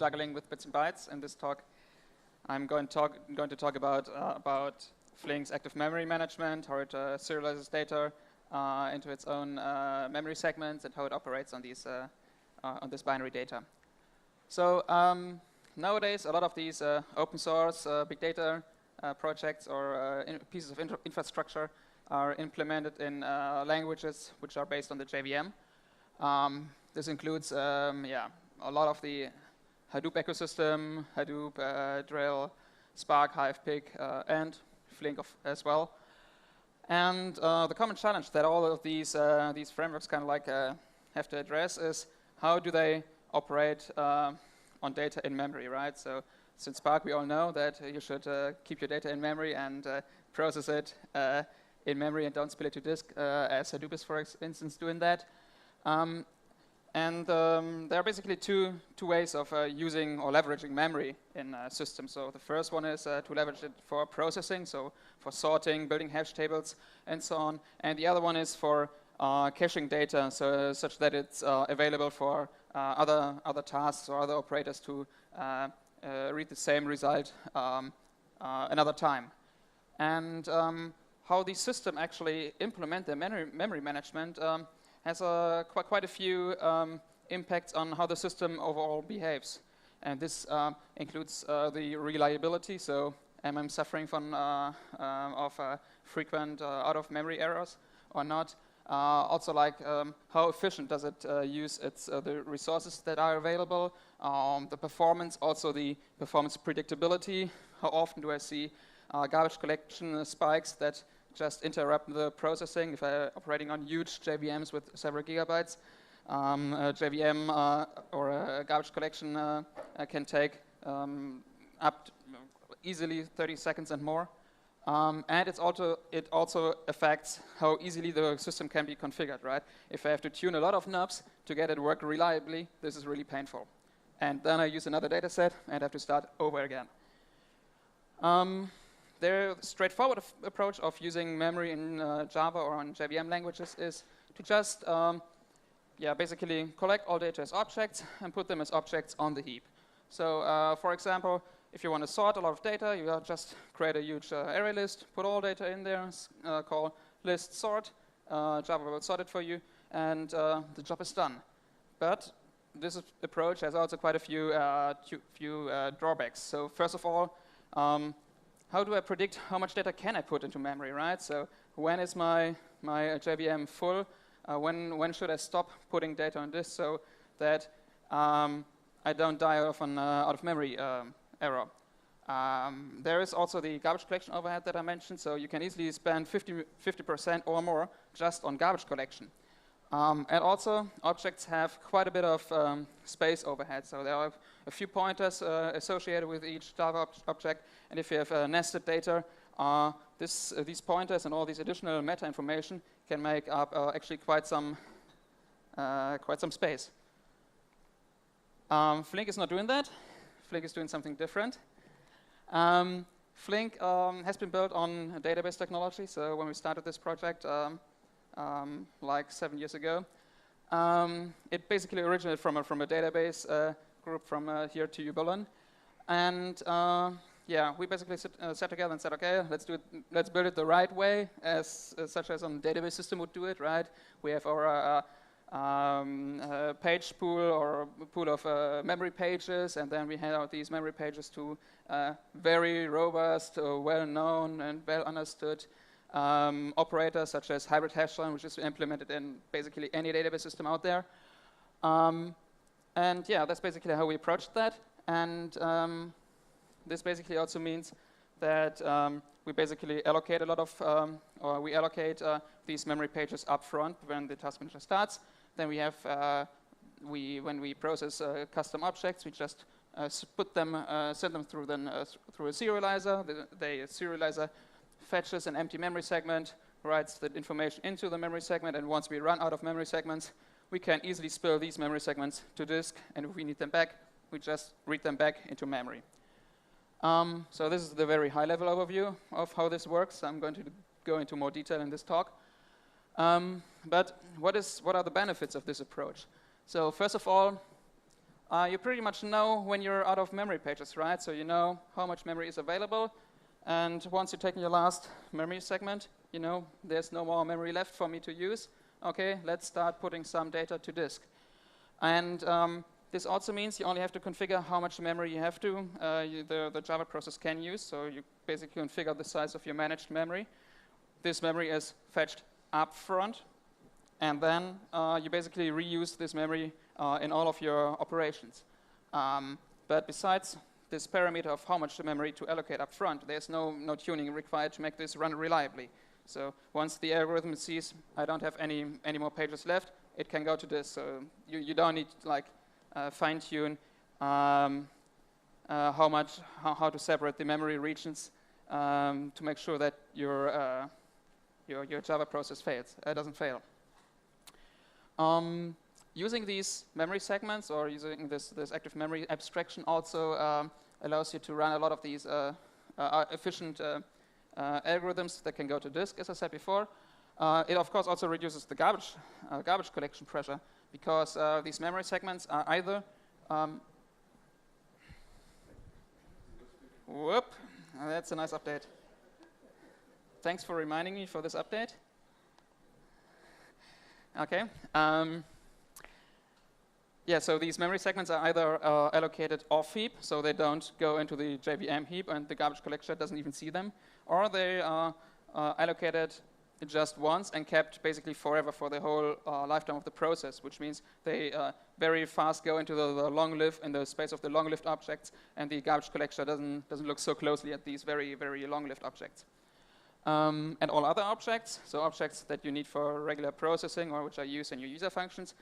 Juggling with Bits and Bytes. In this talk, I'm going to talk about Flink's active memory management, how it serializes data into its own memory segments, and how it operates on these on this binary data. So nowadays, a lot of these open source big data projects or pieces of infrastructure are implemented in languages which are based on the JVM. This includes a lot of the Hadoop ecosystem, Hadoop, Drill, Spark, HivePick, and Flink as well. And the common challenge that all of these frameworks kind of like have to address is how do they operate on data in memory, right? So since Spark, we all know that you should keep your data in memory and process it in memory and don't spill it to disk, as Hadoop is, for instance, doing that. There are basically two ways of using or leveraging memory in systems. So the first one is to leverage it for processing, so for sorting, building hash tables, and so on. And the other one is for caching data, so such that it's available for other tasks or other operators to read the same result another time. And how the system actually implement the memory management has quite a few impacts on how the system overall behaves. And this includes the reliability, so am I suffering from frequent out-of-memory errors or not? Also, like how efficient does it use the resources that are available, the performance, also the performance predictability. How often do I see garbage collection spikes that just interrupt the processing if I'm operating on huge JVMs with several gigabytes? A JVM or a garbage collection can take up to easily 30 seconds and more. And it also affects how easily the system can be configured, right? If I have to tune a lot of knobs to get it to work reliably, this is really painful. And then I use another data set and have to start over again. The straightforward approach of using memory in Java or on JVM languages is to just basically collect all data as objects and put them as objects on the heap. So for example, if you want to sort a lot of data, you just create a huge array list, put all data in there, call list sort. Java will sort it for you, and the job is done. But this approach has also quite a few drawbacks. So first of all, how do I predict how much data can I put into memory, right? So when is my JVM full? When should I stop putting data on disk so that I don't die of an out-of-memory error? There is also the garbage collection overhead that I mentioned, so you can easily spend 50% or more just on garbage collection. And also, objects have quite a bit of space overhead, so there are a few pointers associated with each Java object, and if you have nested data, these pointers and all these additional meta information can make up actually quite some space. Flink is not doing that. Flink is doing something different. Flink has been built on database technology, so when we started this project, like 7 years ago. It basically originated from a database group from here to Berlin, and we basically sat together and said, okay, let's build it the right way, such as a database system would do it, right? We have our page pool or a pool of memory pages, and then we hand out these memory pages to very robust, well-known, and well-understood operators such as hybrid hash-line, which is implemented in basically any database system out there. And yeah, that's basically how we approached that. And this basically also means that we basically allocate a lot of, or we allocate these memory pages up front when the task manager starts. Then we have, when we process custom objects, we just put them, send them through a serializer. The serializer fetches an empty memory segment, writes the information into the memory segment, and once we run out of memory segments, we can easily spill these memory segments to disk, and if we need them back, we just read them back into memory. So this is the very high-level overview of how this works. I'm going to go into more detail in this talk. But what are the benefits of this approach? So first of all, you pretty much know when you're out of memory pages, right? So you know how much memory is available. And once you've taken your last memory segment, you know there's no more memory left for me to use. OK, let's start putting some data to disk. And this also means you only have to configure how much memory you have to, the Java process can use. So you basically configure the size of your managed memory. This memory is fetched up front. And then you basically reuse this memory in all of your operations. But besides this parameter of how much memory to allocate up front, there's no tuning required to make this run reliably. So once the algorithm sees I don't have any more pages left, it can go to this. So you don't need to like fine-tune how to separate the memory regions to make sure that your Java process doesn't fail. Using these memory segments or using this active memory abstraction also allows you to run a lot of these efficient algorithms that can go to disk, as I said before. It, of course, also reduces the garbage collection pressure because these memory segments are either whoop, that's a nice update. Thanks for reminding me for this update. OK. Yeah, so these memory segments are either allocated off-heap, so they don't go into the JVM heap, and the garbage collector doesn't even see them, or they are allocated just once and kept basically forever for the whole lifetime of the process, which means they very fast go into the long-lived, in the space of the long-lived objects, and the garbage collector doesn't look so closely at these very, very long-lived objects. And all other objects, so objects that you need for regular processing or which are used in your user functions,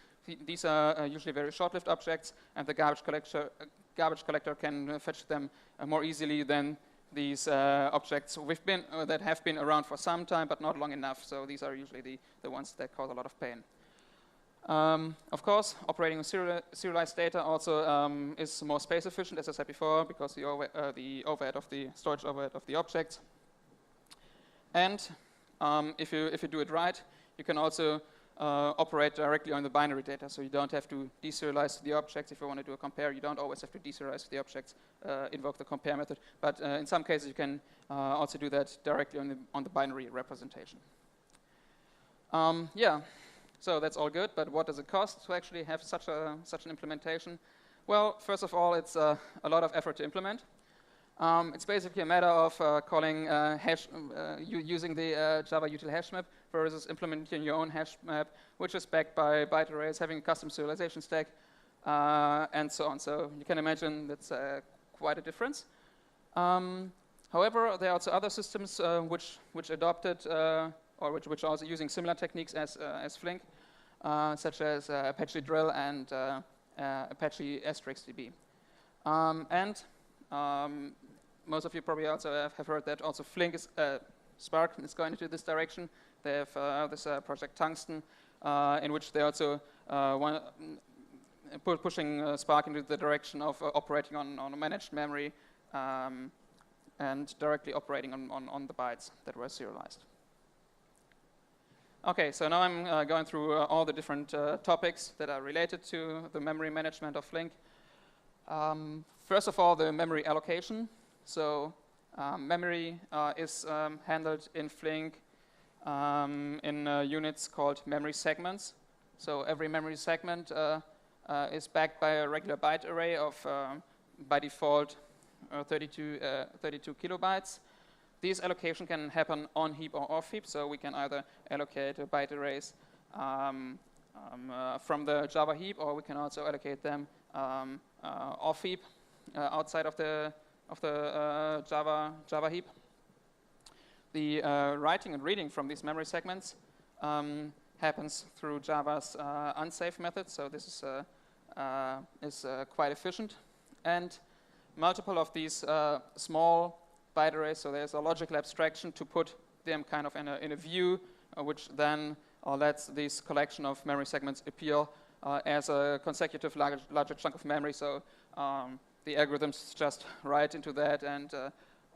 these are usually very short-lived objects, and the garbage collector can fetch them more easily than these objects that have been around for some time but not long enough. So these are usually the ones that cause a lot of pain. Of course, operating with serialized data also is more space efficient, as I said before, because the overhead of the storage overhead of the objects. And if you do it right, you can also operate directly on the binary data. So you don't have to deserialize the objects. If you want to do a compare, you don't always have to deserialize the objects, invoke the compare method. But in some cases, you can also do that directly on the binary representation. Yeah, so that's all good. But what does it cost to actually have such an implementation? Well, first of all, it's a lot of effort to implement. It's basically a matter of using the Java util hash map versus implementing your own hash map, which is backed by byte arrays, having a custom serialization stack, and so on. So you can imagine that's quite a difference. However, there are also other systems which adopted or which are also using similar techniques as Flink, such as Apache drill and Apache *DB. Most of you probably also have heard that also Flink Spark is going into this direction. They have this project Tungsten, in which they also pushing Spark into the direction of operating on a managed memory and directly operating on the bytes that were serialized. OK, so now I'm going through all the different topics that are related to the memory management of Flink. First of all, the memory allocation. So memory is handled in Flink in units called memory segments. So every memory segment is backed by a regular byte array of, by default, 32 kilobytes. This allocation can happen on heap or off heap. So we can either allocate byte arrays from the Java heap, or we can also allocate them off heap outside of the Java heap. The writing and reading from these memory segments happens through Java's unsafe method. So this is quite efficient. And multiple of these small byte arrays, so there's a logical abstraction to put them kind of in a view, which then lets this collection of memory segments appear as a consecutive larger chunk of memory. So the algorithms just write into that, and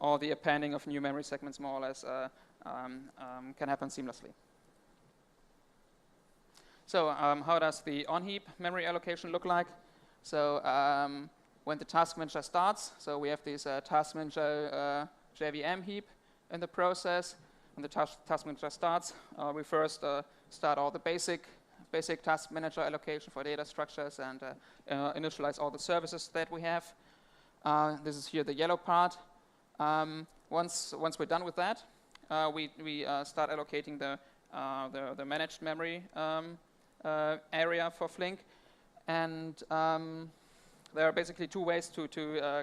all the appending of new memory segments more or less can happen seamlessly. So how does the on-heap memory allocation look like? So when the task manager starts, so we have this task manager JVM heap in the process. When the task manager starts, we first start all the basic task manager allocation for data structures and initialize all the services that we have. This is here the yellow part. Once we're done with that, we start allocating the managed memory area for Flink, and there are basically two ways to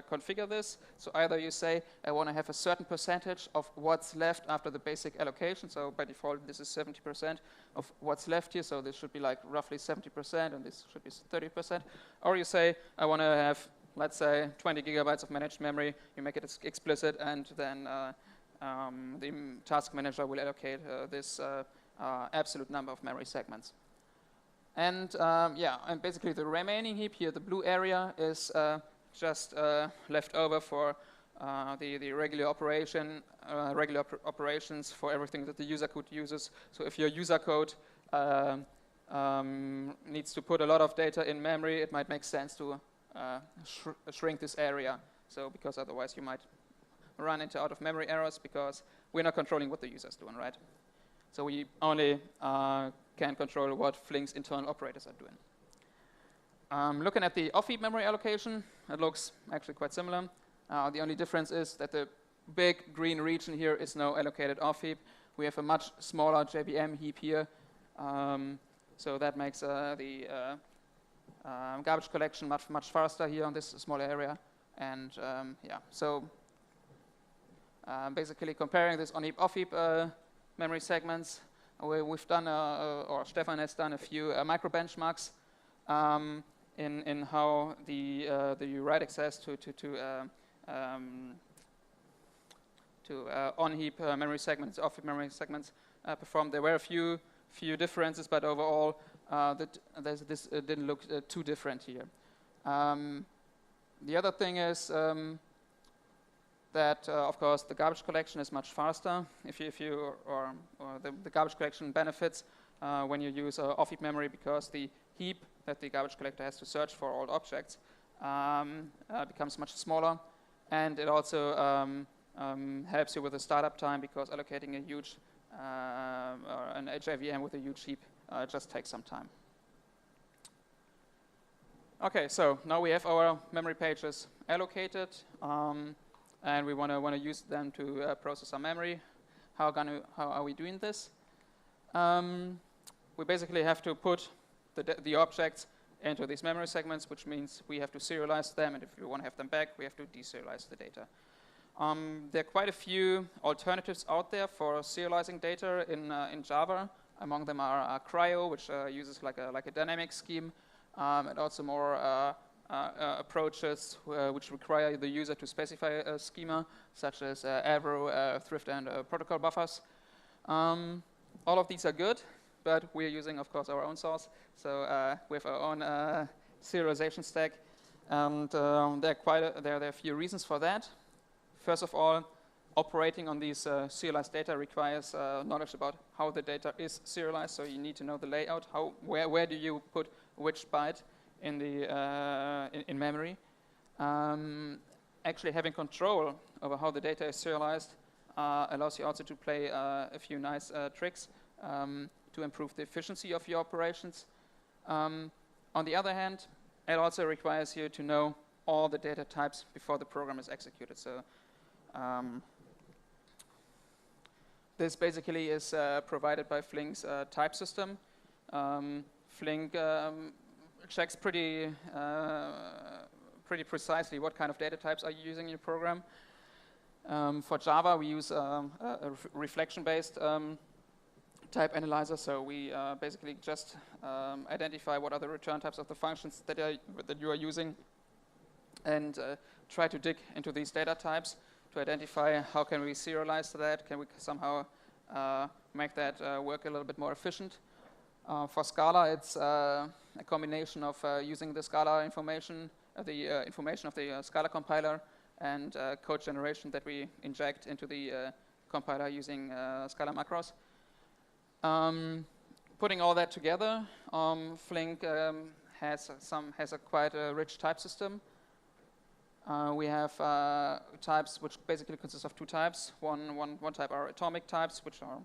configure this. So either you say, I want to have a certain percentage of what's left after the basic allocation. So by default, this is 70% of what's left here. So this should be like roughly 70%, and this should be 30%. Or you say, I want to have, let's say, 20 gigabytes of managed memory. You make it explicit, and then the task manager will allocate this absolute number of memory segments. And and basically the remaining heap here, the blue area, is just left over for the regular operations for everything that the user code uses. So if your user code needs to put a lot of data in memory, it might make sense to shrink this area. So because otherwise you might run into out-of-memory errors because we're not controlling what the user's doing, right? So we only can control what Flink's internal operators are doing. Looking at the off-heap memory allocation, it looks actually quite similar. The only difference is that the big green region here is now allocated off-heap. We have a much smaller JVM heap here, so that makes the garbage collection much faster here on this small area. And so basically comparing this on-heap, off-heap memory segments, we've done, or Stefan has done a few micro benchmarks in how the write access to on-heap memory segments, off-heap memory segments performed. There were a few differences, but overall, this didn't look too different here. The other thing is that, of course, the garbage collection is much faster. The garbage collection benefits when you use off-heap memory, because the heap that the garbage collector has to search for all objects becomes much smaller, and it also helps you with the startup time, because allocating a huge an JVM with a huge heap just takes some time. Okay, so now we have our memory pages allocated. And we want to use them to process our memory. How are we doing this? We basically have to put the objects into these memory segments, which means we have to serialize them, and if we want to have them back, we have to deserialize the data. There are quite a few alternatives out there for serializing data in Java. Among them are Cryo, which uses like a dynamic scheme, and also more approaches which require the user to specify a schema, such as Avro, Thrift, and protocol buffers. All of these are good, but we're using, of course, our own source. So we have our own serialization stack, and there are a few reasons for that. First of all, operating on these serialized data requires knowledge about how the data is serialized. So you need to know the layout. Where do you put which byte in memory? Actually, having control over how the data is serialized allows you also to play a few nice tricks to improve the efficiency of your operations. On the other hand, it also requires you to know all the data types before the program is executed. So this basically is provided by Flink's type system. Flink checks pretty precisely what kind of data types are you using in your program. For Java, we use a reflection-based type analyzer, so we basically just identify what are the return types of the functions that you are using, and try to dig into these data types to identify how can we serialize that, can we somehow make that work a little bit more efficient. For Scala, it's a combination of using the Scala information, the information of the Scala compiler, and code generation that we inject into the compiler using Scala macros. Putting all that together, Flink has a quite rich type system. We have types which basically consist of two types. One type are atomic types, which are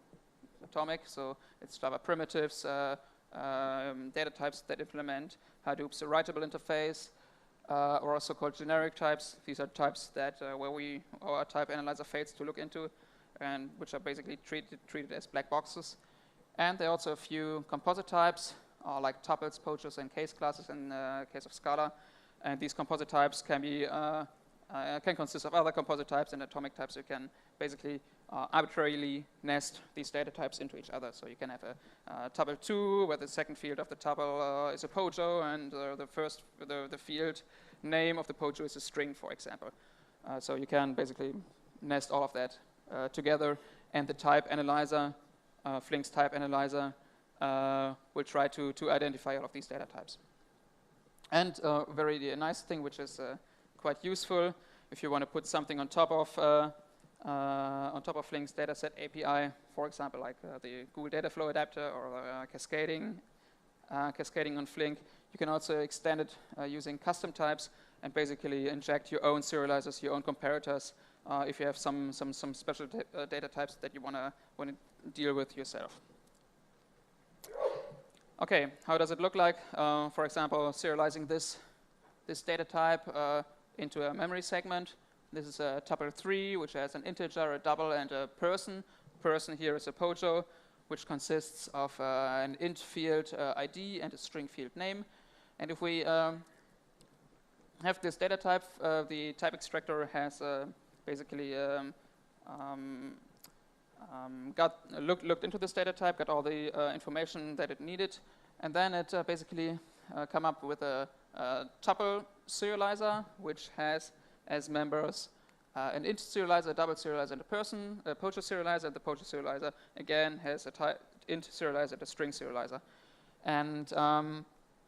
atomic, so it's Java primitives, data types that implement Hadoop's writable interface, or also called generic types. These are types that where our type analyzer fails to look into, and which are basically treated as black boxes. And there are also a few composite types, like tuples, poachers, and case classes in the case of Scala. And these composite types can be can consist of other composite types and atomic types. You can basically arbitrarily nest these data types into each other. So you can have a tuple 2, where the second field of the tuple is a pojo, and the field name of the pojo is a string, for example. So you can basically nest all of that together, and the type analyzer, Flink's type analyzer, will try to identify all of these data types. And very nice thing, which is quite useful, if you want to put something on top of Flink's dataset API, for example, like the Google Dataflow adapter or cascading on Flink, you can also extend it using custom types and basically inject your own serializers, your own comparators, if you have some special data types that you want to deal with yourself. Okay, how does it look like? For example, serializing this data type into a memory segment. This is a tuple 3, which has an integer, a double, and a person. Person here is a pojo, which consists of an int field ID and a string field name. And if we have this data type, the type extractor has basically looked into this data type, got all the information that it needed, and then it basically come up with a tuple serializer, which has as members an int serializer, a double serializer, and a person, a poacher serializer, and the poacher serializer again has a int serializer and a string serializer. And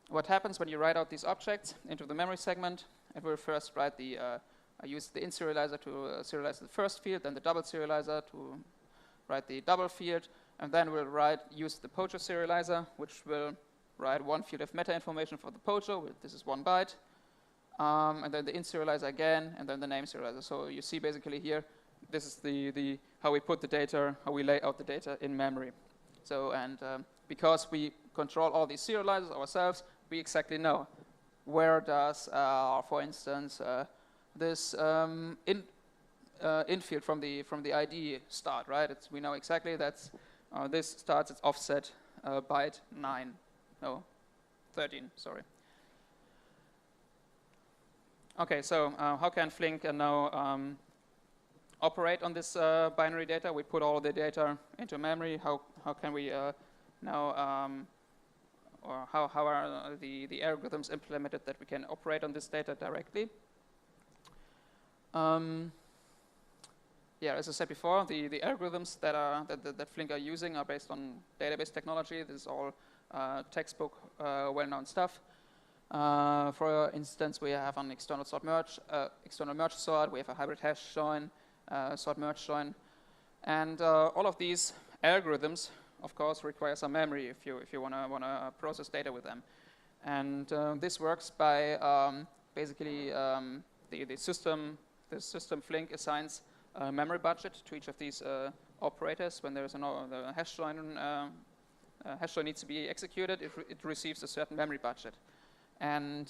what happens when you write out these objects into the memory segment, it will first write use the int serializer to serialize the first field, then the double serializer to write the double field, and then we'll use the poacher serializer, which will write one field of meta information for the poacher. This is 1 byte. And then the int serializer again, and then the name serializer. So you see basically here, this is the how we put the data, how we lay out the data in memory. So, and because we control all these serializers ourselves, we exactly know where does, for instance, this int field from the ID start, right? We know exactly that's this starts its offset byte 13, sorry. Okay, so how can Flink now operate on this binary data? We put all the data into memory. How can we now, or how are the algorithms implemented that we can operate on this data directly? Yeah, as I said before, the algorithms that Flink are using are based on database technology. This is all textbook, well-known stuff. For instance, we have an external merge sort. We have a hybrid hash join, sort merge join, and all of these algorithms, of course, require some memory if you wanna process data with them. And this works by basically the system Flink assigns a memory budget to each of these operators. When there's the hash join needs to be executed, it receives a certain memory budget. And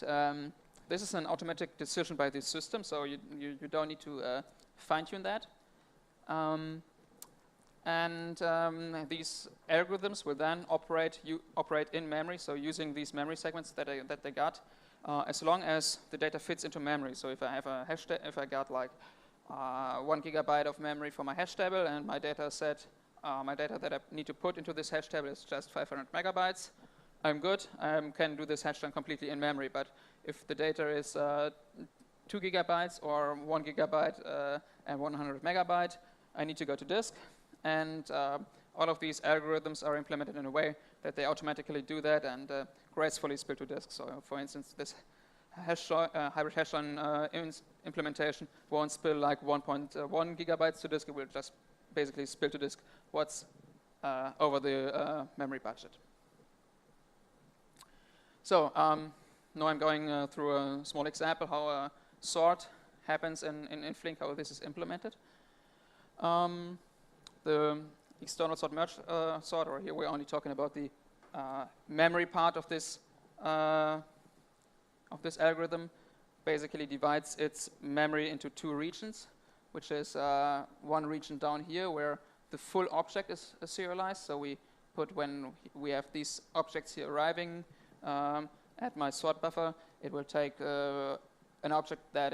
this is an automatic decision by the system, so you don't need to fine-tune that. These algorithms will then operate in memory, so using these memory segments that they got, as long as the data fits into memory. So if I have a hash, if I got like 1 gigabyte of memory for my hash table, and my data set, my data that I need to put into this hash table is just 500 megabytes, I'm good. I can do this hash join completely in memory. But if the data is 2 gigabytes or 1 gigabyte and 100 megabyte, I need to go to disk. And all of these algorithms are implemented in a way that they automatically do that and gracefully spill to disk. So, for instance, this hybrid hash join implementation won't spill like 1.1 gigabytes to disk. It will just basically spill to disk what's over the memory budget. So now I'm going through a small example how a sort happens in Flink, how this is implemented. The external sort merge sort, or here we're only talking about the memory part of this algorithm, basically divides its memory into two regions, which is one region down here where the full object is serialized. So we put, when we have these objects here arriving at my sort buffer, it will take an object that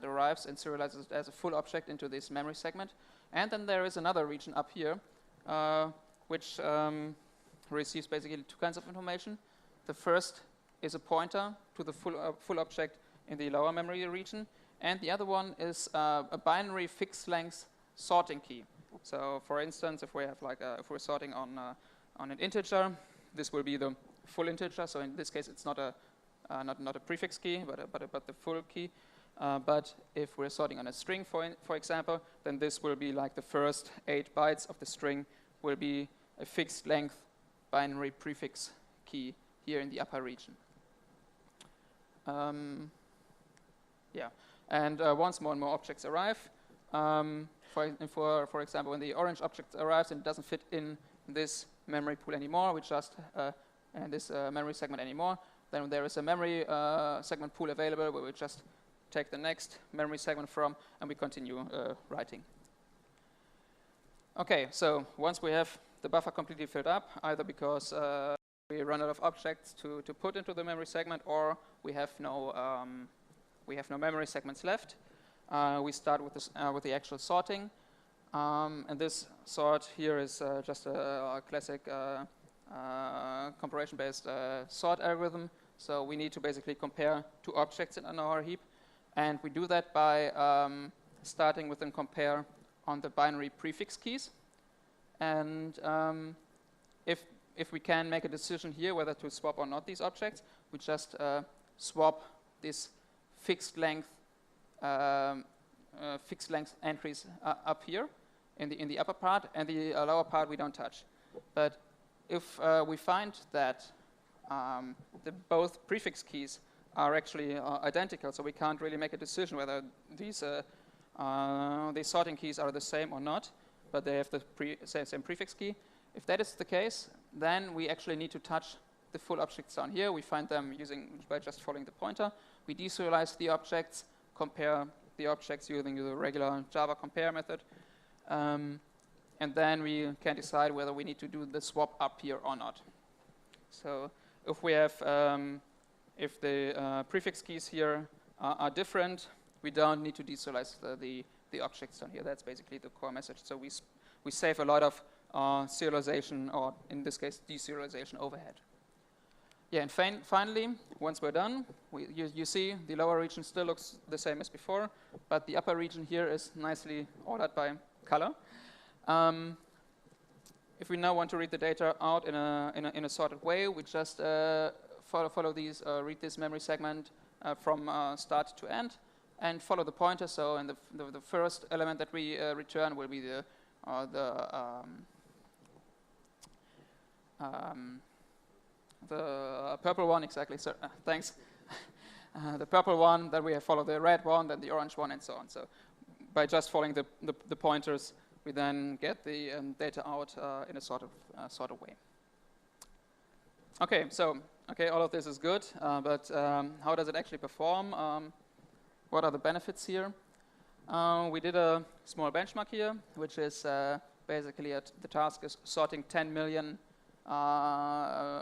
arrives and serializes it as a full object into this memory segment. And then there is another region up here, which receives basically two kinds of information. The first is a pointer to the full object in the lower memory region, and the other one is a binary fixed length sorting key. So, for instance, if we have if we're sorting on an integer, this will be the full integer. So in this case, it's not a prefix key, but the full key. But if we're sorting on a string, for example, then this will be like the first 8 bytes of the string will be a fixed length binary prefix key here in the upper region. Yeah, and once more and more objects arrive, for example, when the orange object arrives and it doesn't fit in this memory pool anymore, we just and this memory segment anymore, then there is a memory segment pool available where we just take the next memory segment from, and we continue writing. Okay, so once we have the buffer completely filled up, either because we run out of objects to put into the memory segment, or we have no memory segments left, we start with the actual sorting, and this sort here is just a classic comparison-based sort algorithm. So we need to basically compare two objects in our heap, and we do that by starting with a compare on the binary prefix keys. And if we can make a decision here whether to swap or not these objects, we just swap this fixed length entries up here in the upper part, and the lower part we don't touch. But if we find that both prefix keys are actually identical, so we can't really make a decision whether these sorting keys are the same or not, but they have the same prefix key. If that is the case, then we actually need to touch the full objects down here. We find them by just following the pointer. We deserialize the objects, compare the objects using the regular Java compare method, and then we can decide whether we need to do the swap up here or not. So if we have, if the prefix keys here are different, we don't need to deserialize the objects down here. That's basically the core message. So we save a lot of serialization, or in this case, deserialization overhead. Yeah, and finally, once we're done, you see the lower region still looks the same as before, but the upper region here is nicely ordered by color. If we now want to read the data out in a sorted way, we just follow these, read this memory segment from start to end, and follow the pointer. So, and the first element that we return will be the purple one, exactly. So, thanks. The purple one, then we follow the red one, then the orange one, and so on. So, by just following the pointers, we then get the data out in a sort of way. Okay, so all of this is good, but how does it actually perform? What are the benefits here? We did a small benchmark here, which is basically the task is sorting 10 million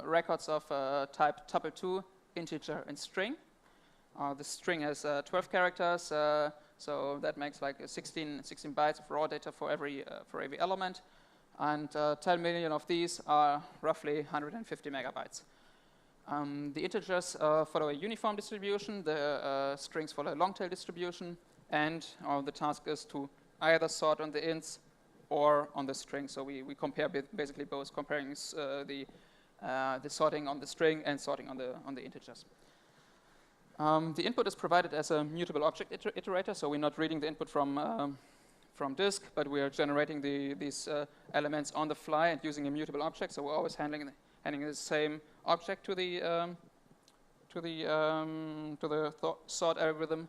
records of type tuple2, integer, and string. The string has 12 characters, so that makes like 16 bytes of raw data for every element, and 10 million of these are roughly 150 megabytes. The integers follow a uniform distribution, the strings follow a long tail distribution, and the task is to either sort on the ints or on the string. So we compare basically both, comparing the sorting on the string and sorting on the integers. The input is provided as a mutable object iterator, so we're not reading the input from disk, but we are generating these elements on the fly and using a mutable object. So we're always handing the same object to sort algorithm,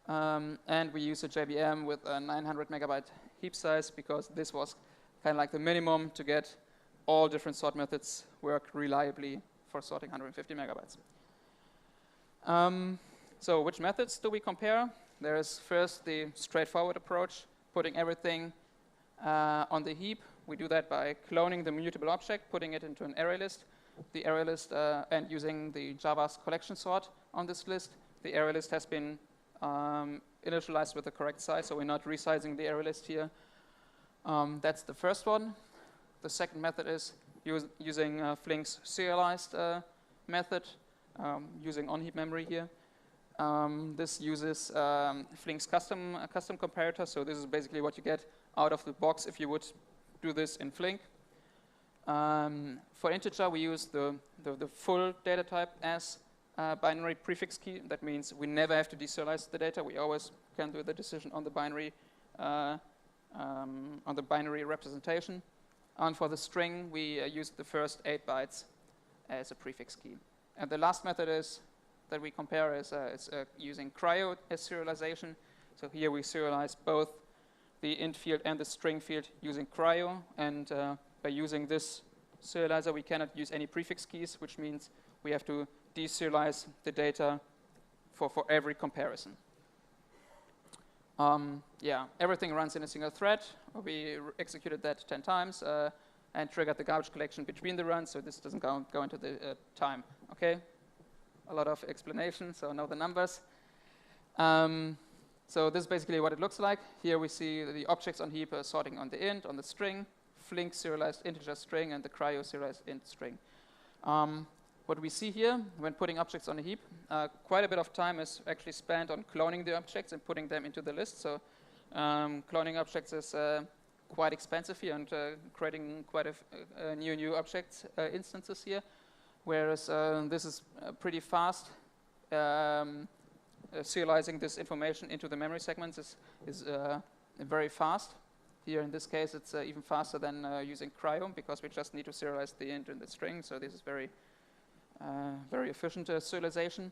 and we use a JVM with a 900 megabyte heap size because this was kind of like the minimum to get all different sort methods work reliably for sorting 150 megabytes. So which methods do we compare? There is first the straightforward approach, putting everything on the heap. We do that by cloning the mutable object, putting it into an array list. The array list, and using the Java's collection sort on this list. The array list has been initialized with the correct size, so we're not resizing the array list here. That's the first one. The second method is using Flink's serialized method, using on-heap memory here. This uses Flink's custom comparator, so this is basically what you get out of the box if you would do this in Flink. For integer, we use the full data type as binary prefix key. That means we never have to deserialize the data. We always can do the decision on the binary representation. And for the string, we use the first 8 bytes as a prefix key. And the last method that we compare is using cryo as serialization. So here we serialize both the int field and the string field using cryo. And by using this serializer, we cannot use any prefix keys, which means we have to deserialize the data for every comparison. Everything runs in a single thread. We executed that 10 times and triggered the garbage collection between the runs, so this doesn't go into the time. Okay, a lot of explanation, so know the numbers. So this is basically what it looks like. Here we see the objects on heap sorting on the int, on the string, Flink serialized integer string, and the cryo serialized int string. What we see here, when putting objects on a heap, quite a bit of time is actually spent on cloning the objects and putting them into the list. So cloning objects is quite expensive here, and creating quite a new object instances here. Whereas this is pretty fast. Serializing this information into the memory segments is very fast. Here in this case, it's even faster than using cryo because we just need to serialize the int and the string. So this is very efficient serialization.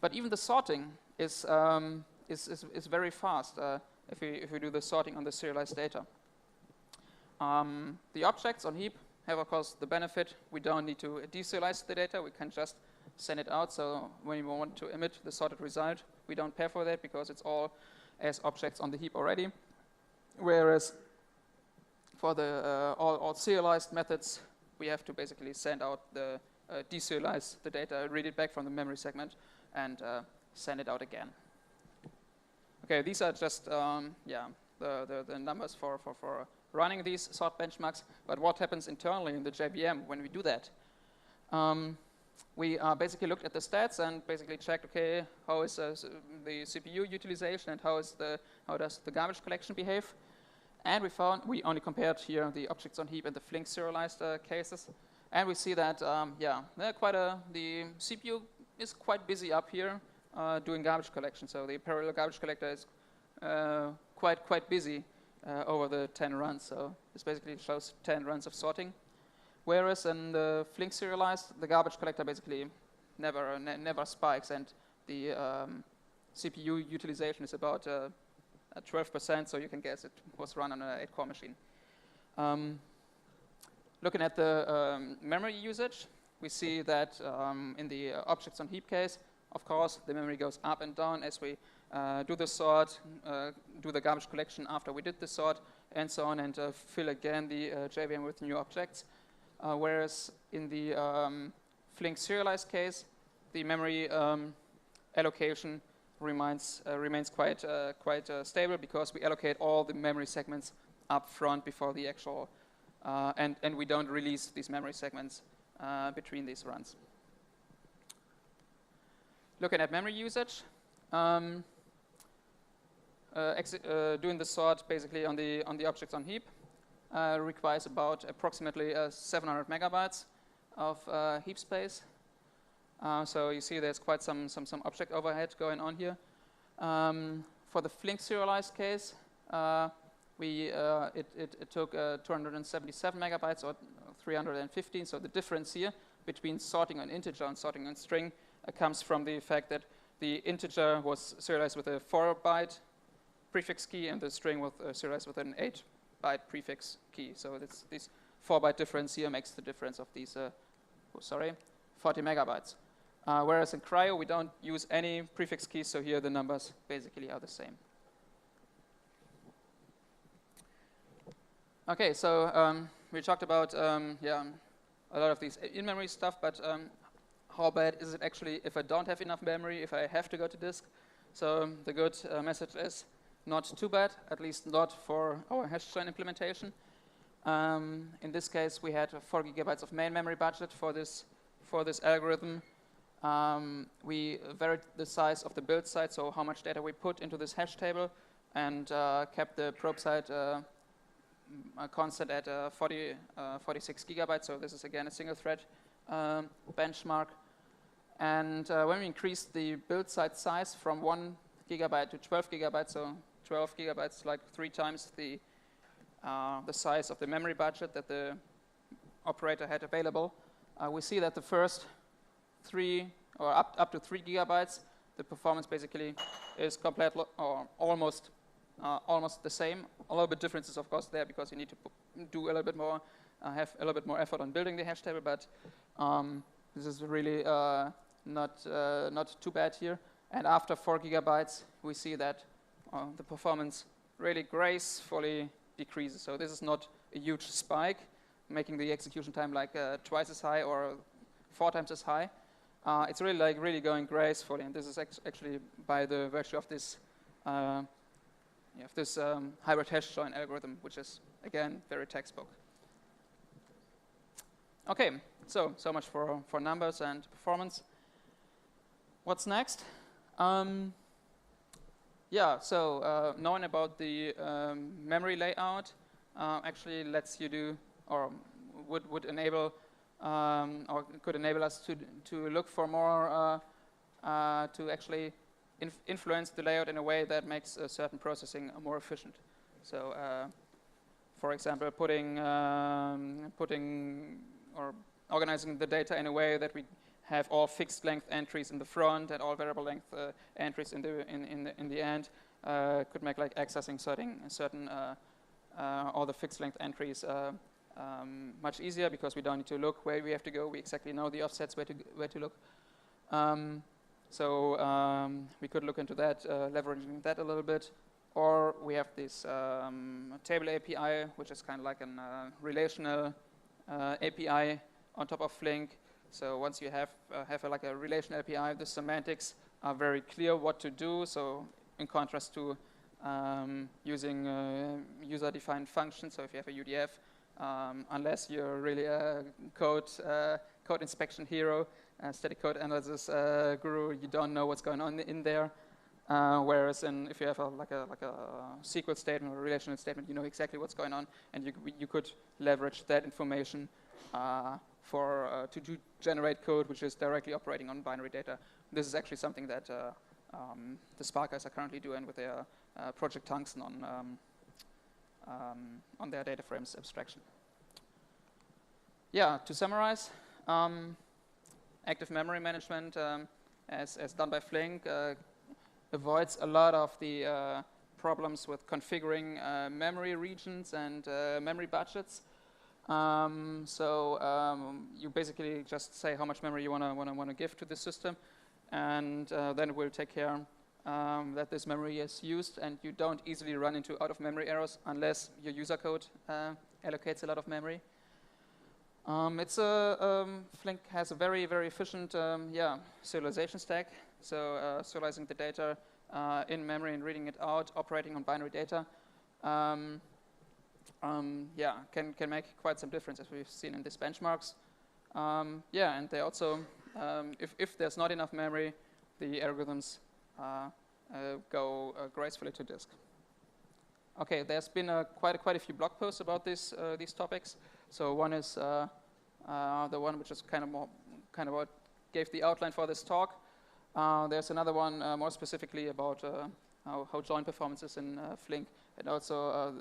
But even the sorting is very fast if we do the sorting on the serialized data. The objects on heap have, of course, the benefit we don't need to deserialize the data. We can just send it out. So when we want to emit the sorted result, we don't pay for that because it's all as objects on the heap already. Whereas for the all serialized methods, we have to basically send out the deserialize the data, read it back from the memory segment, and send it out again. Okay, these are just the numbers for running these sort benchmarks. But what happens internally in the JVM when we do that? We basically looked at the stats and basically checked, okay, how is the CPU utilization and how does the garbage collection behave? And we found we only compared here the objects on heap and the Flink serialized cases, and we see that the CPU is quite busy up here doing garbage collection. So the parallel garbage collector is quite busy over the 10 runs. So this basically shows 10 runs of sorting. Whereas in the Flink serialized, the garbage collector basically never spikes, and the CPU utilization is about 12%, so you can guess it was run on an 8-core machine. Looking at the memory usage, we see that in the objects on heap case, of course, the memory goes up and down as we do the sort, do the garbage collection after we did the sort, and so on, and fill again the JVM with new objects. Whereas in the Flink serialized case, the memory allocation remains quite stable because we allocate all the memory segments up front before the actual, and we don't release these memory segments between these runs. Looking at memory usage, doing the sort basically on the objects on heap requires about approximately 700 megabytes of heap space. So you see there's quite some object overhead going on here. For the Flink serialized case, it took 277 megabytes or 315. So the difference here between sorting on integer and sorting on string comes from the fact that the integer was serialized with a 4-byte prefix key, and the string was serialized with an 8-byte prefix key. So this 4-byte difference here makes the difference of these 40 megabytes. Whereas in Cryo, we don't use any prefix keys, so here the numbers basically are the same. Okay, so we talked about a lot of these in-memory stuff, but how bad is it actually if I don't have enough memory, if I have to go to disk? So the good message is not too bad, at least not for our hash join implementation. In this case, we had 4 gigabytes of main memory budget for this algorithm. We varied the size of the build site, so how much data we put into this hash table, and kept the probe site constant at 46 gigabytes. So this is again a single thread benchmark. And when we increased the build site size from 1 gigabyte to 12 gigabytes, so 12 gigabytes, like 3 times the size of the memory budget that the operator had available, we see that the first 3 or up to 3 gigabytes, the performance basically is completely or almost the same. A little bit differences, of course, there because you need to do a little bit more, have a little bit more effort on building the hash table, but this is really not too bad here. And after 4 gigabytes, we see that the performance really gracefully decreases. So this is not a huge spike, making the execution time like twice as high or 4 times as high. It's really like really going gracefully, and this is actually by the virtue of this hybrid hash join algorithm, which is again very textbook. Okay, so much for numbers and performance. What's next? Knowing about the memory layout actually lets you do, or would enable, or could enable us to look for more, to actually influence the layout in a way that makes certain processing more efficient. So, for example, putting or organizing the data in a way that we have all fixed length entries in the front and all variable length entries in the end could make like accessing certain all the fixed length entries much easier because we don't need to look where we have to go. We exactly know the offsets where to look. We could look into that, leveraging that a little bit. Or we have this table API, which is kind of like a relational API on top of Flink. So once you have like a relational API, the semantics are very clear what to do. So in contrast to using user-defined functions, so if you have a UDF, unless you're really a code inspection hero, static code analysis guru, you don't know what's going on in there. Whereas if you have like a SQL statement or a relational statement, you know exactly what's going on, and you could leverage that information to generate code which is directly operating on binary data. This is actually something that the Spark guys are currently doing with their Project Tungsten on their data frames abstraction. Yeah, to summarize, active memory management, as done by Flink, avoids a lot of the problems with configuring memory regions and memory budgets. You basically just say how much memory you want to give to the system, and then it will take care that this memory is used, and you don't easily run into out-of-memory errors unless your user code allocates a lot of memory. Flink has a very, very efficient serialization stack. So serializing the data in memory and reading it out, operating on binary data, can make quite some difference, as we've seen in these benchmarks. And they also, if there's not enough memory, the algorithms go gracefully to disk. Okay, there's been quite a few blog posts about these topics. So one is the one which is kind of what gave the outline for this talk. There's another one more specifically about how join performance is in Flink, and also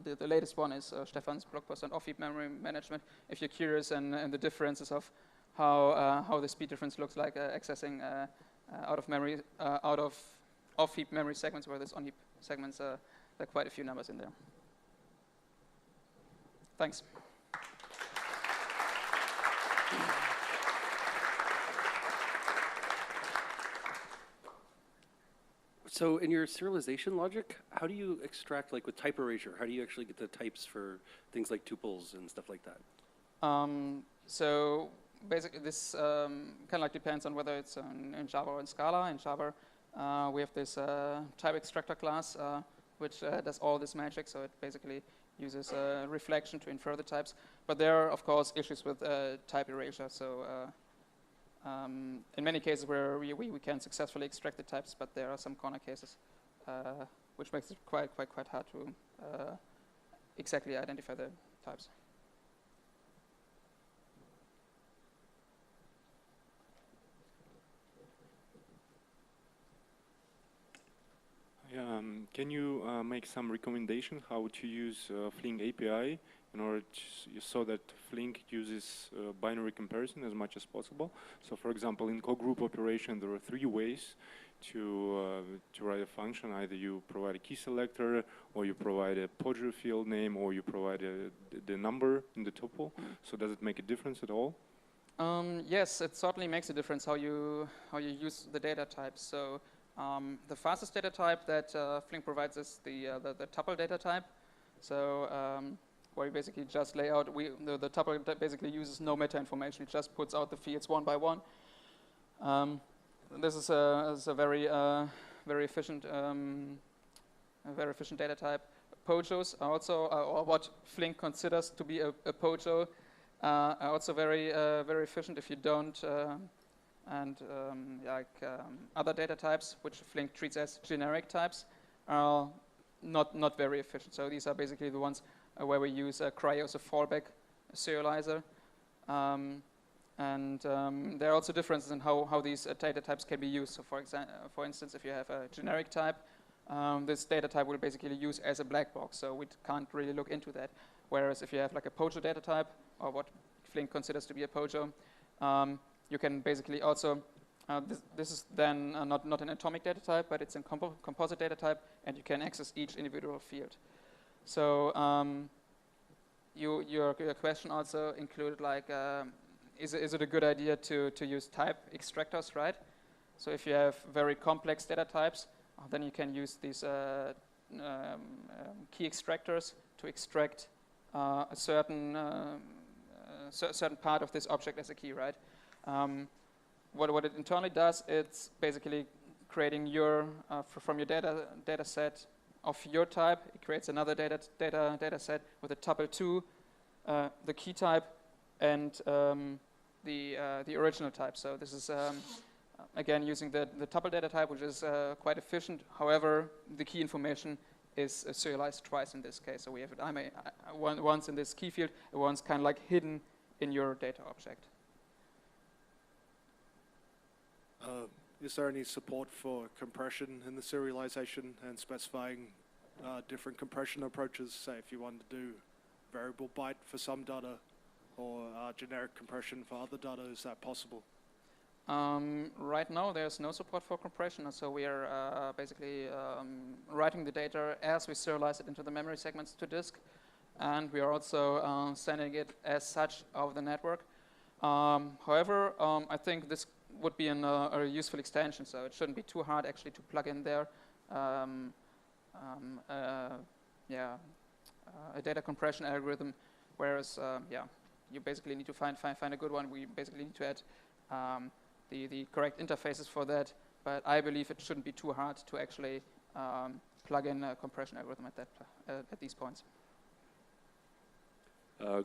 the latest one is Stefan's blog post on off-heap memory management. If you're curious and the differences of how the speed difference looks like accessing out of memory, out of off-heap memory segments, where there's on-heap segments. There are quite a few numbers in there. Thanks. So in your serialization logic, how do you extract, like with type erasure, how do you actually get the types for things like tuples and stuff like that? So basically this kind of like depends on whether it's in Java or in Scala. In Java, we have this type extractor class, which does all this magic. So it basically uses reflection to infer the types. But there are, of course, issues with type erasure. So in many cases where we can successfully extract the types, but there are some corner cases, which makes it quite hard to exactly identify the types. Can you make some recommendation how to use Flink API in order so that Flink uses binary comparison as much as possible? So, for example, in co-group operation, there are 3 ways to write a function. Either you provide a key selector, or you provide a POJO field name, or you provide the number in the tuple. So, does it make a difference at all? Yes, it certainly makes a difference how you use the data types. So. The fastest data type that Flink provides is the tuple data type. So where you basically just lay out, the tuple that basically uses no meta information. It just puts out the fields one by one. This is a very efficient data type. POJOs are also, or what Flink considers to be a POJO, are also very efficient if you don't. Other data types, which Flink treats as generic types, are not very efficient. So these are basically the ones where we use cryo as a fallback serializer. There are also differences in how these data types can be used. So for instance, if you have a generic type, this data type will basically use as a black box. So we can't really look into that. Whereas if you have like a POJO data type, or what Flink considers to be a POJO, you can basically also, this is then not an atomic data type, but it's a composite data type, and you can access each individual field. So your question also included like, is it a good idea to use type extractors, right? So if you have very complex data types, then you can use these key extractors to extract a certain part of this object as a key, right? What it internally does, it's basically creating your from your data set of your type. It creates another data set with a tuple 2, the key type, and the original type. So this is again using the tuple data type, which is quite efficient. However, the key information is serialized twice in this case. So we have it once in this key field, and once kind of like hidden in your data object. Is there any support for compression in the serialization and specifying different compression approaches? Say if you want to do variable byte for some data or generic compression for other data, is that possible? Right now there's no support for compression, so we are basically writing the data as we serialize it into the memory segments to disk, and we are also sending it as such over the network. However, I think this would be a useful extension, so it shouldn't be too hard actually to plug in there a data compression algorithm, whereas you basically need to find a good one. We basically need to add the correct interfaces for that, but I believe it shouldn't be too hard to actually plug in a compression algorithm at these points.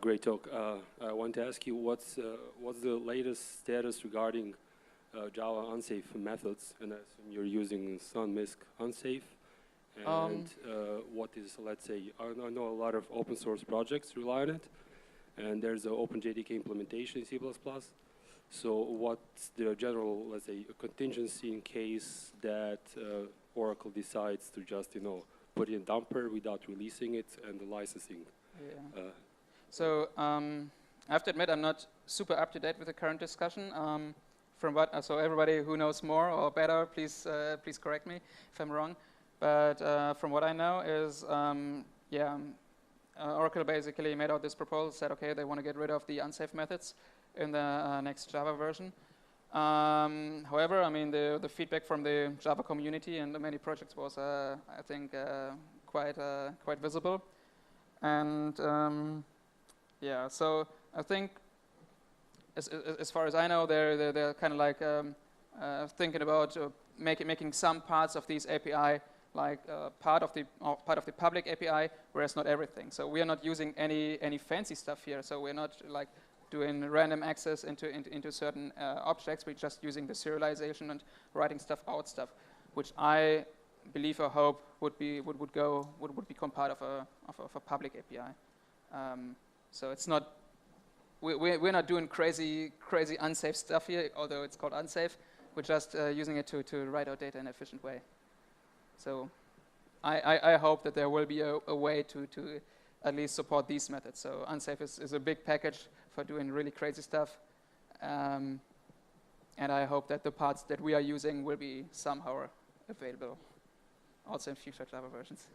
Great talk. I want to ask you what's the latest status regarding Java unsafe methods, and I assume you're using SunMISC unsafe. And what is, let's say, I know a lot of open source projects rely on it, and there's an OpenJDK implementation in C++. So what's the general, let's say, contingency in case that Oracle decides to just, put in dumper without releasing it and the licensing? Yeah. So I have to admit I'm not super up to date with the current discussion. From what, so everybody who knows more or better, please correct me if I'm wrong. But from what I know is, Oracle basically made out this proposal, said, okay, they want to get rid of the unsafe methods in the next Java version. However, I mean, the feedback from the Java community and the many projects was, I think, quite visible. And so I think, as far as I know, they're kind of like thinking about making some parts of these API like part of the public API, whereas not everything. So we are not using any fancy stuff here. So we're not like doing random access into certain objects. We're just using the serialization and writing stuff out stuff, which I believe or hope would become part of a public API. So it's not we're not doing crazy unsafe stuff here, although it's called unsafe. We're just using it to write out data in an efficient way. So I hope that there will be a way to at least support these methods. So unsafe is a big package for doing really crazy stuff. And I hope that the parts that we are using will be somehow available also in future Java versions.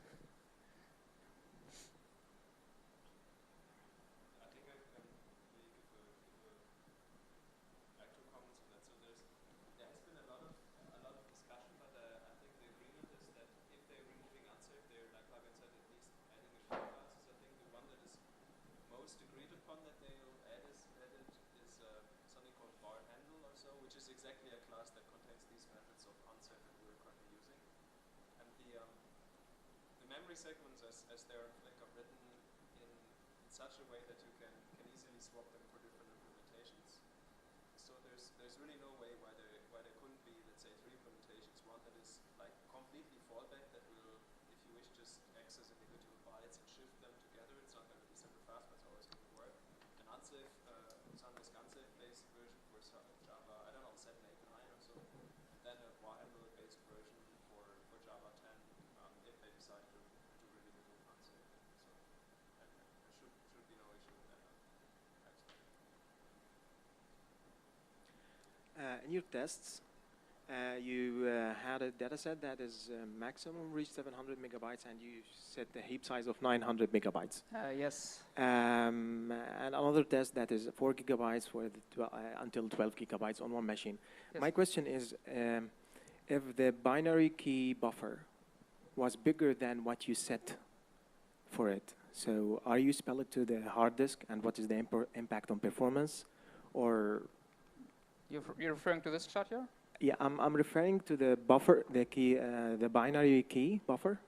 Exactly a class that contains these methods of unsafe that we're currently using. And the memory segments as they are in Flink are written in such a way that you can easily swap them for different implementations. So there's really no way why there couldn't be, let's say, 3 implementations. One that is like completely fallback that will, if you wish, just access individual bytes and shift them together. It's not going to be super fast, but it's always going to work. An unsafe, SunMISC unsafe based version for Java, I don't know, 7, 8, 9 or so. Then a while based version for Java 10 if they decide to really remove unsafe. So there should be no issue with that. In your tests, you had a data set that is maximum reached 700 megabytes, and you set the heap size of 900 megabytes. Yes. And another test that is 4 gigabytes for until 12 gigabytes on one machine. Yes. My question is, if the binary key buffer was bigger than what you set for it, so are you spell it to the hard disk, and what is the impact on performance, or? You're referring to this chart here? Yeah, I'm referring to the buffer, the key, the binary key buffer.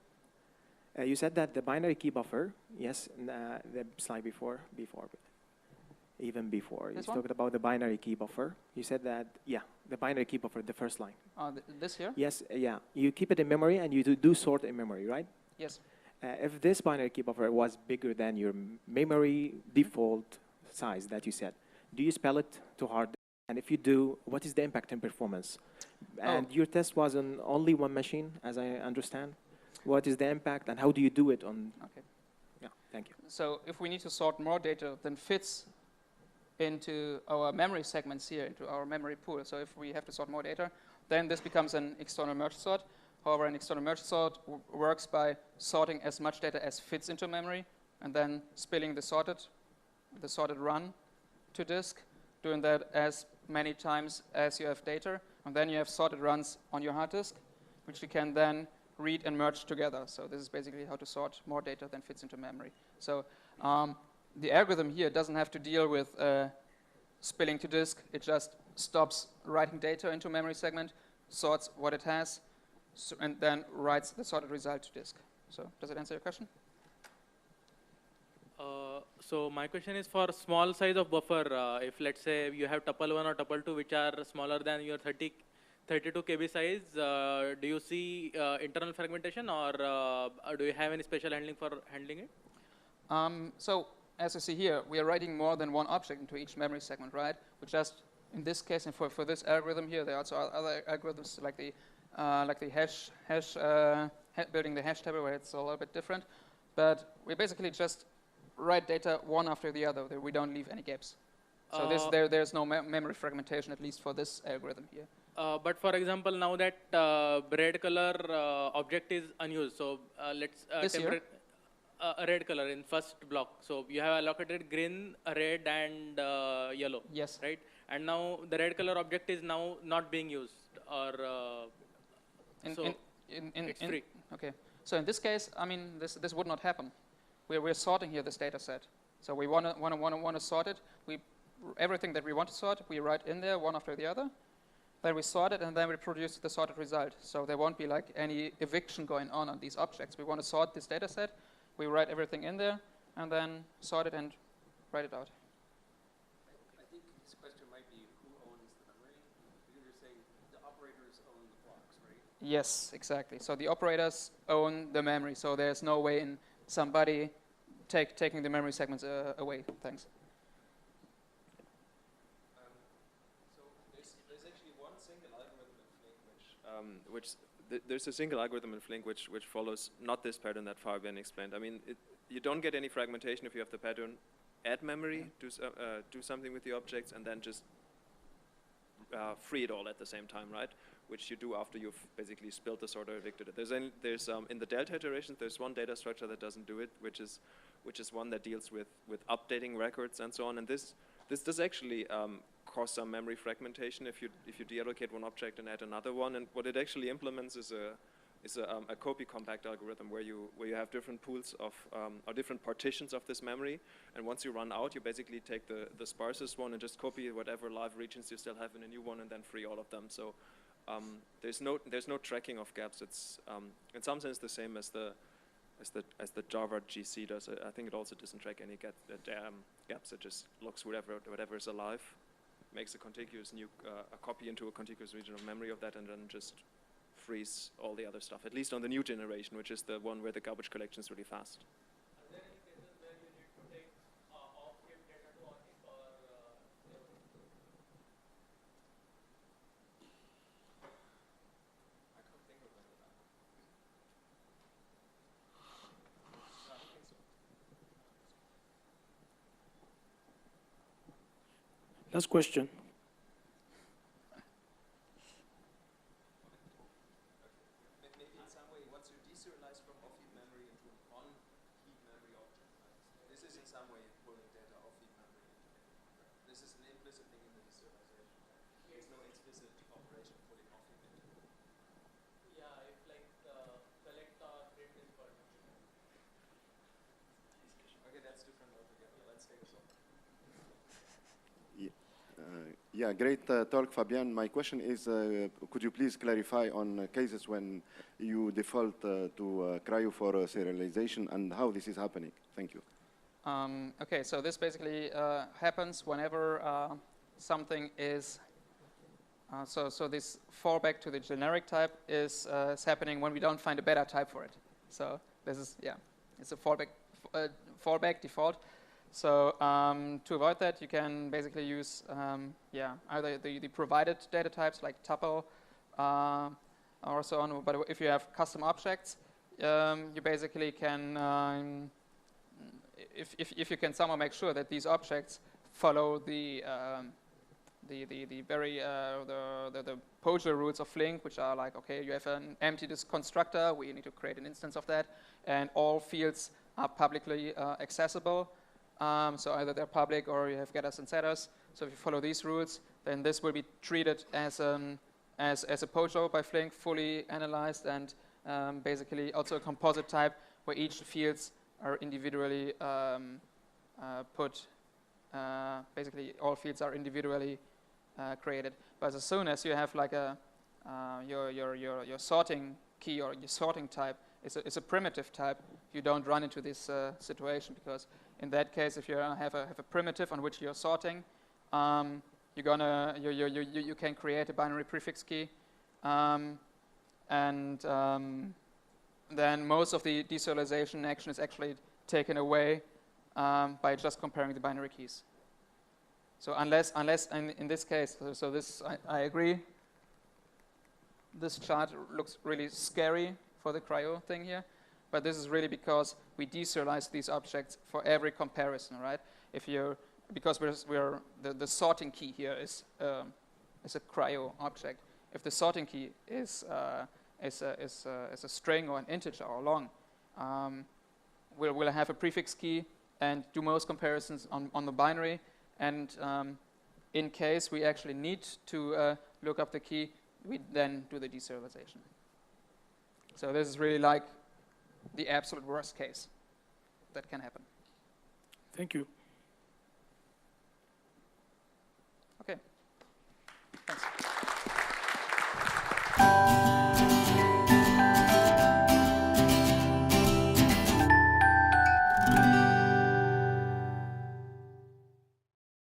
You said that the binary key buffer, yes, the slide even before. You talked about the binary key buffer. You said that, yeah, the binary key buffer, the first line. This here? Yes, yeah. You keep it in memory, and you do sort in memory, right? Yes. If this binary key buffer was bigger than your memory default size that you set, do you spell it to hard? And if you do, what is the impact in performance? And your test was on only one machine, as I understand. What is the impact, and how do you do it on? Okay. Yeah, thank you. So if we need to sort more data than fits into our memory segments here, into our memory pool, so if we have to sort more data, then this becomes an external merge sort. However, an external merge sort works by sorting as much data as fits into memory, and then spilling the sorted run to disk, doing that as many times as you have data, and then you have sorted runs on your hard disk, which you can then read and merge together. So this is basically how to sort more data than fits into memory. So the algorithm here doesn't have to deal with spilling to disk. It just stops writing data into memory segment, sorts what it has, and then writes the sorted result to disk. So does it answer your question? So my question is for small size of buffer. If let's say you have tuple 1 or tuple 2 which are smaller than your 32 KB size, do you see internal fragmentation, or do you have any special handling for handling it? So as you see here, we are writing more than one object into each memory segment, right? We just, in this case, and for this algorithm here, there are also other algorithms like the building the hash table, where it's a little bit different. But we're basically just write data one after the other. We don't leave any gaps. So there's no memory fragmentation, at least for this algorithm here. But for example, now that red color object is unused, so let's a red color in first block. So you have allocated green, red, and yellow. Yes. Right. And now the red color object is now not being used, or it's free. Okay. So in this case, I mean, this would not happen. We're sorting here this data set. So we want to sort it. Everything that we want to sort, we write in there one after the other. Then we sort it, and then we produce the sorted result. So there won't be like any eviction going on these objects. We want to sort this data set. We write everything in there, and then sort it and write it out. I think this question might be who owns the memory, because you're saying the operators own the blocks, right? Yes, exactly. So the operators own the memory. So there's no way in somebody taking the memory segments away. Thanks. So there's actually one single algorithm in Flink there's a single algorithm in Flink which follows not this pattern that Fabian explained. I mean, you don't get any fragmentation if you have the pattern add memory, do something with the objects, and then just free it all at the same time, right? Which you do after you've basically spilled the sort or evicted it. There's in the delta iterations, there's one data structure that doesn't do it, which is one that deals with updating records and so on. And this does actually cause some memory fragmentation if you deallocate one object and add another one. And what it actually implements is a copy compact algorithm where you have different pools of or different partitions of this memory. And once you run out, you basically take the sparsest one and just copy whatever live regions you still have in a new one and then free all of them. So there's no tracking of gaps. It's in some sense the same as the Java GC does. I think it also doesn't track any gaps. It just looks whatever is alive, makes a contiguous a copy into a contiguous region of memory of that, and then just freeze all the other stuff. At least on the new generation, which is the one where the garbage collection is really fast. Are there any cases where you need to take off-heap data to on-heap, or I can't think of any of that. No, I don't think so. Last question. Maybe in some way, once you deserialize from off-heap memory into an on-heap memory object, this is in some way pulling data off-heap memory. This is an implicit thing in the deserialization. There's no explicit operation pulling off-heap into it. yeah, if like collect or print is called. Okay, that's different altogether. Let's take a shot. Yeah, great talk, Fabian. My question is, could you please clarify on cases when you default to cryo for serialization and how this is happening? Thank you. Okay, so this basically happens whenever something is, so this fallback to the generic type is happening when we don't find a better type for it. So this is, yeah, it's a fallback default. So to avoid that, you can basically use either the provided data types like tuple or so on. But if you have custom objects, you basically can, if you can somehow make sure that these objects follow the POJO rules of Flink, which are like, okay, you have an empty disk constructor, we need to create an instance of that, and all fields are publicly accessible. So either they're public or you have getters and setters. So if you follow these rules, then this will be treated as a POJO by Flink, fully analyzed, and basically also a composite type where each fields are individually basically all fields are individually created. But as soon as you have like your sorting key or your sorting type is a primitive type, you don't run into this situation, because in that case, if you have a primitive on which you're sorting, you can create a binary prefix key, and then most of the deserialization action is actually taken away by just comparing the binary keys. So unless in this case, so this I agree. This chart looks really scary for the cryo thing here. but this is really because we deserialize these objects for every comparison, right? Because the sorting key here is a cryo object. If the sorting key is a string or an integer or long, we'll have a prefix key and do most comparisons on the binary. And in case we actually need to look up the key, we then do the deserialization. So this is really like the absolute worst case that can happen. Thank you. Okay. Thanks.